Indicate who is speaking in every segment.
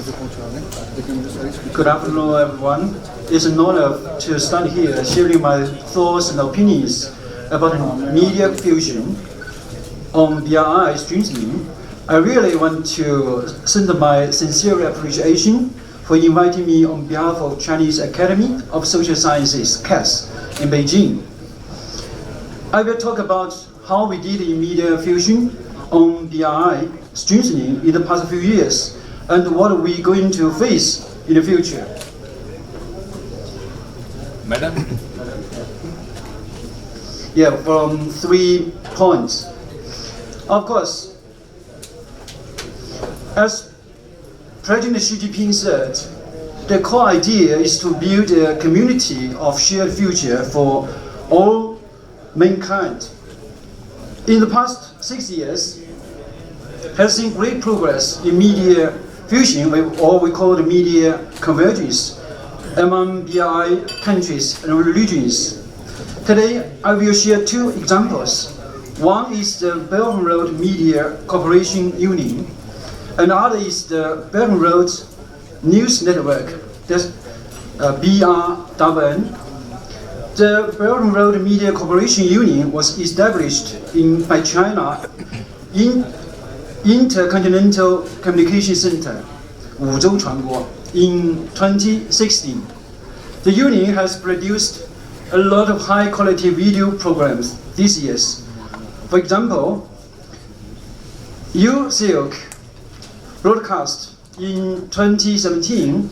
Speaker 1: Good afternoon, everyone. It's an honor to stand here sharing my thoughts and opinions about media fusion on BRI strengthening. I really want to send my sincere appreciation for inviting me on behalf of Chinese Academy of Social Sciences, CASS, in Beijing. I will talk about how we did in media fusion on BRI strengthening in the past few years and what we're going to face in the future.
Speaker 2: Madam?
Speaker 1: Yeah, from 3 points. Of course, as President Xi Jinping said, the core idea is to build a community of shared future for all mankind. In the past 6 years, has seen great progress in media fusion, or we call the media convergence, among BRI countries and regions. Today, I will share 2 examples. One is the Belt and Road Media Cooperation Union, and the other is the Belt and Road News Network, that's BRWN. The Belt and Road Media Cooperation Union was established by China in Intercontinental Communication Center, Wuzhou Chuanguo, in 2016. The union has produced a lot of high-quality video programs these years. For example, U-Silk broadcast in 2017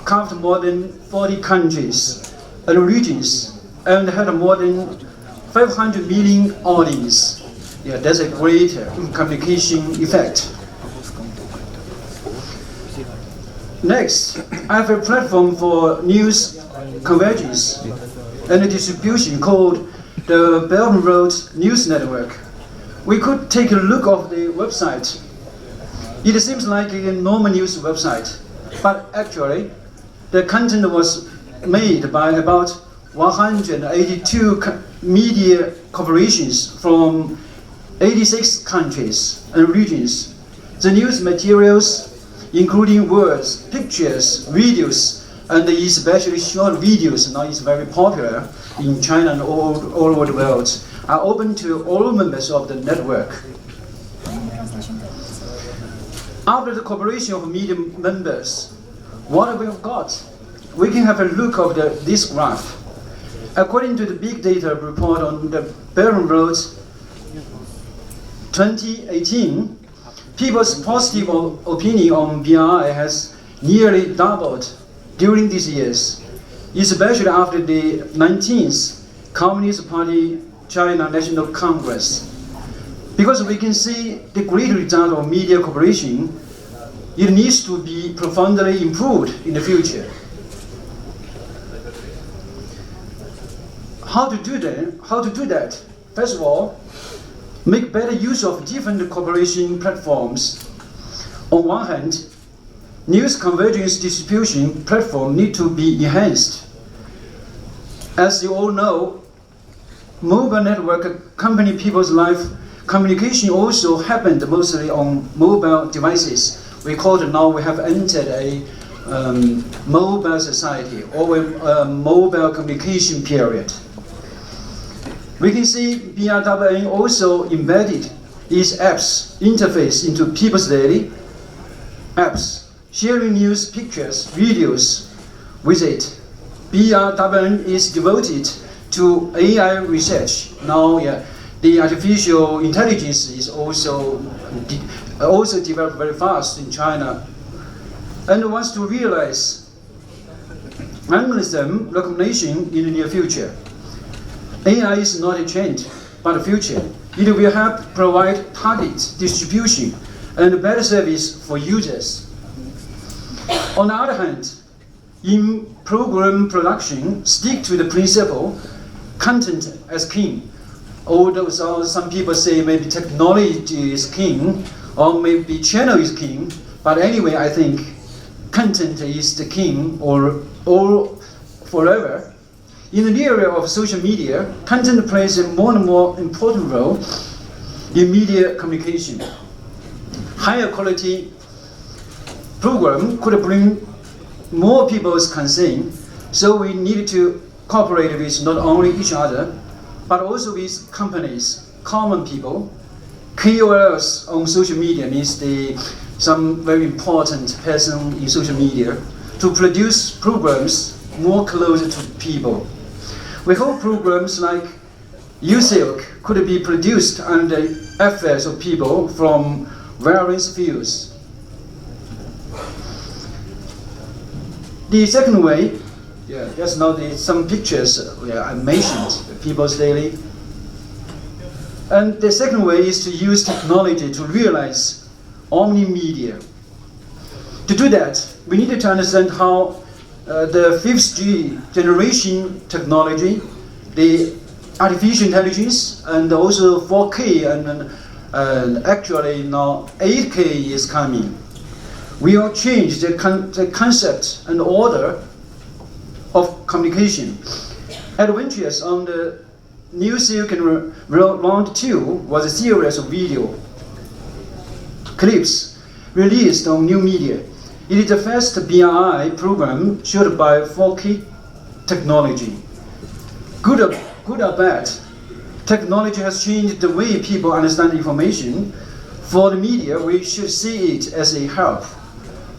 Speaker 1: covered more than 40 countries and regions and had more than 500 million audience. Yeah, that's a great communication effect. Next, I have a platform for news convergence and distribution called the Belt and Road News Network. We could take a look at the website. It seems like a normal news website, but actually, the content was made by about 182 media corporations from 86 countries and regions. The news materials, including words, pictures, videos, and especially short videos, now is very popular in China and all over the world, are open to all members of the network. After the cooperation of media members, what have we got? We can have a look at this graph. According to the big data report on the Belt and Road 2018, people's positive opinion on BRI has nearly doubled during these years, especially after the 19th Communist Party China National Congress. Because we can see the great result of media cooperation, it needs to be profoundly improved in the future. How to do that? First of all, make better use of different cooperation platforms. On one hand, news convergence distribution platform need to be enhanced. As you all know, mobile network accompany people's life. Communication also happened mostly on mobile devices. We call it now we have entered a mobile society or a mobile communication period. We can see BRWN also embedded its apps interface into people's daily apps, sharing news, pictures, videos with it. BRWN is devoted to AI research. Now, the artificial intelligence is also developed very fast in China, and wants to realize algorithm recognition in the near future. AI is not a trend, but a future. It will help provide target distribution and better service for users. On the other hand, in program production, stick to the principle, content as king. Although some people say maybe technology is king, or maybe channel is king, but anyway, I think content is the king or forever. In the area of social media, content plays a more and more important role in media communication. Higher quality program could bring more people's concern, so we need to cooperate with not only each other, but also with companies, common people. KOLs on social media means some very important person in social media to produce programs more closer to people. We hope programs like USILK could be produced under efforts of people from various fields. The second way, just now some pictures I mentioned, People's Daily. And the second way is to use technology to realize omni-media. To do that, we need to understand how the 5th generation technology, the artificial intelligence, and also 4K, and actually now 8K is coming, will change the concept and order of communication. Adventures on the New Silk Round 2 was a series of video clips released on new media. It is the first BRI program shot by 4K technology. Good or bad, technology has changed the way people understand information. For the media, we should see it as a help.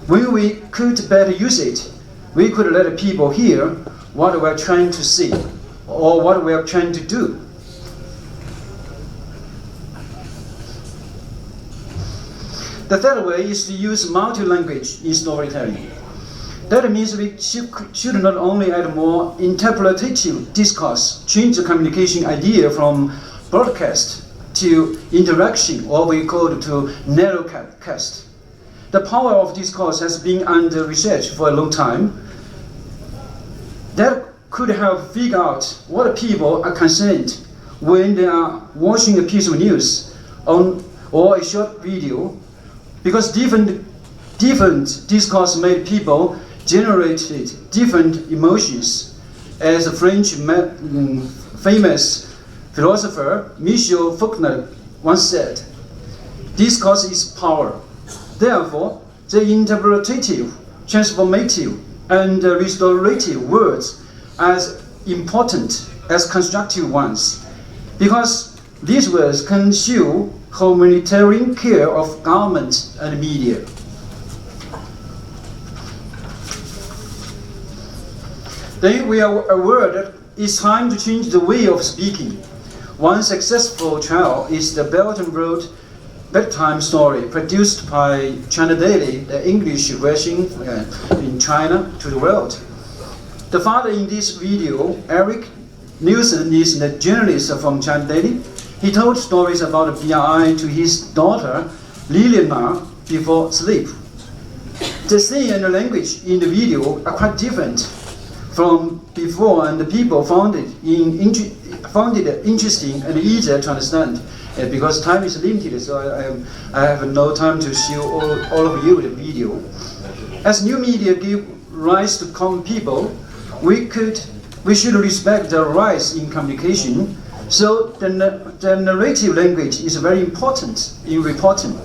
Speaker 1: When we could better use it, we could let people hear what we are trying to say or what we are trying to do. The third way is to use multi-language in storytelling. That means we should not only add more interpretative discourse, change the communication idea from broadcast to interaction, or we call it to narrowcast. The power of discourse has been under research for a long time. That could help figure out what people are concerned when they are watching a piece of news or a short video, because different discourse made people generated different emotions. As a French famous philosopher Michel Foucault once said, discourse is power. Therefore, the interpretative, transformative, and restorative words are as important as constructive ones, because these words can show humanitarian care of government and media. Then we are aware that it's time to change the way of speaking. One successful trial is the Belt and Road bedtime story produced by China Daily, the English version in China to the world. The father in this video, Eric Nielsen, is a journalist from China Daily. He told stories about BRI to his daughter, Liliana, before sleep. The scene and the language in the video are quite different from before, and the people found it interesting and easier to understand. Because time is limited, so I have no time to show all of you the video. As new media give rise to common people, we should respect their rights in communication. So the narrative language is very important in reporting.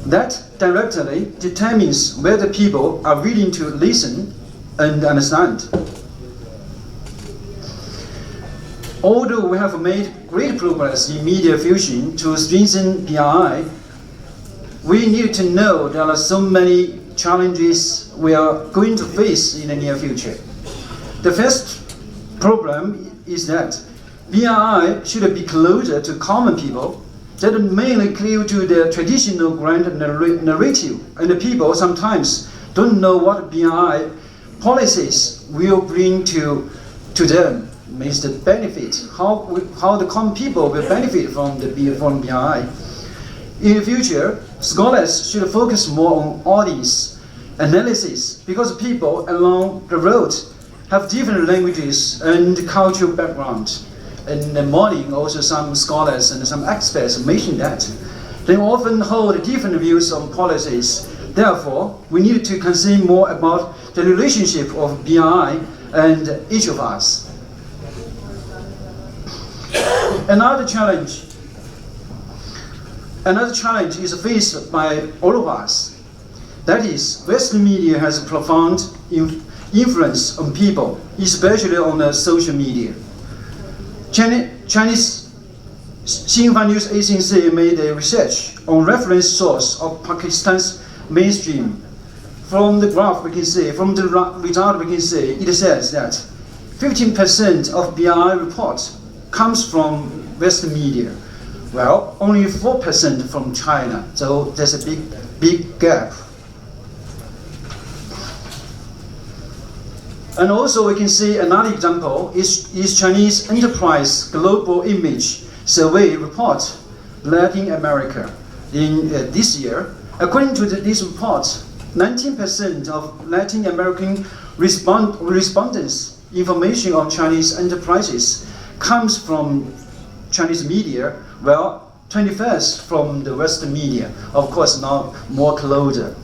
Speaker 1: That directly determines whether people are willing to listen and understand. Although we have made great progress in media fusion to strengthen BRI, we need to know there are so many challenges we are going to face in the near future. The first problem is that BRI should be closer to common people, that mainly clear to the traditional grand narrative, and the people sometimes don't know what BRI policies will bring to them. Means the benefit, how the common people will benefit from BRI. In the future, scholars should focus more on audience analysis, because people along the road have different languages and cultural background. In the morning, also some scholars and some experts mentioned that. They often hold different views on policies. Therefore, we need to concern more about the relationship of BRI and each of us. Another challenge is faced by all of us. That is, Western media has a profound influence on people, especially on the social media. Chinese Xinhua News Agency made a research on reference source of Pakistan's mainstream. From the graph we can see, from the result we can see, it says that 15% of BRI reports comes from Western media. Well, only 4% from China, so there's a big gap. And also we can see another example is Chinese Enterprise Global Image Survey report, Latin America. In this year, according to this report, 19% of Latin American respondents' information on Chinese enterprises comes from Chinese media, well, 21st from the Western media, of course now more closer.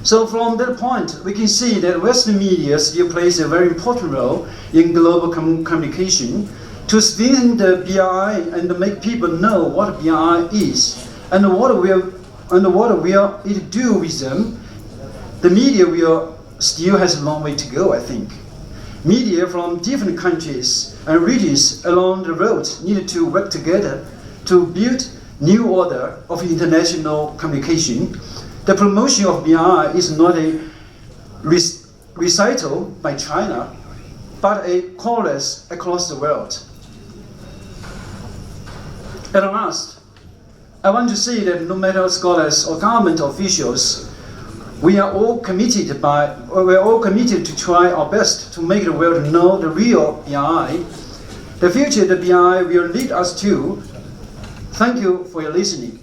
Speaker 1: So from that point, we can see that Western media still plays a very important role in global communication to strengthen the BRI and make people know what BRI is and what will it do with them. The media still has a long way to go, I think. Media from different countries and regions along the road need to work together to build new order of international communication. The promotion of BRI is not a recital by China, but a chorus across the world. At last, I want to say that no matter scholars or government officials, we are all committed to try our best to make the world know the real BRI. The future the BRI will lead us to. Thank you for your listening.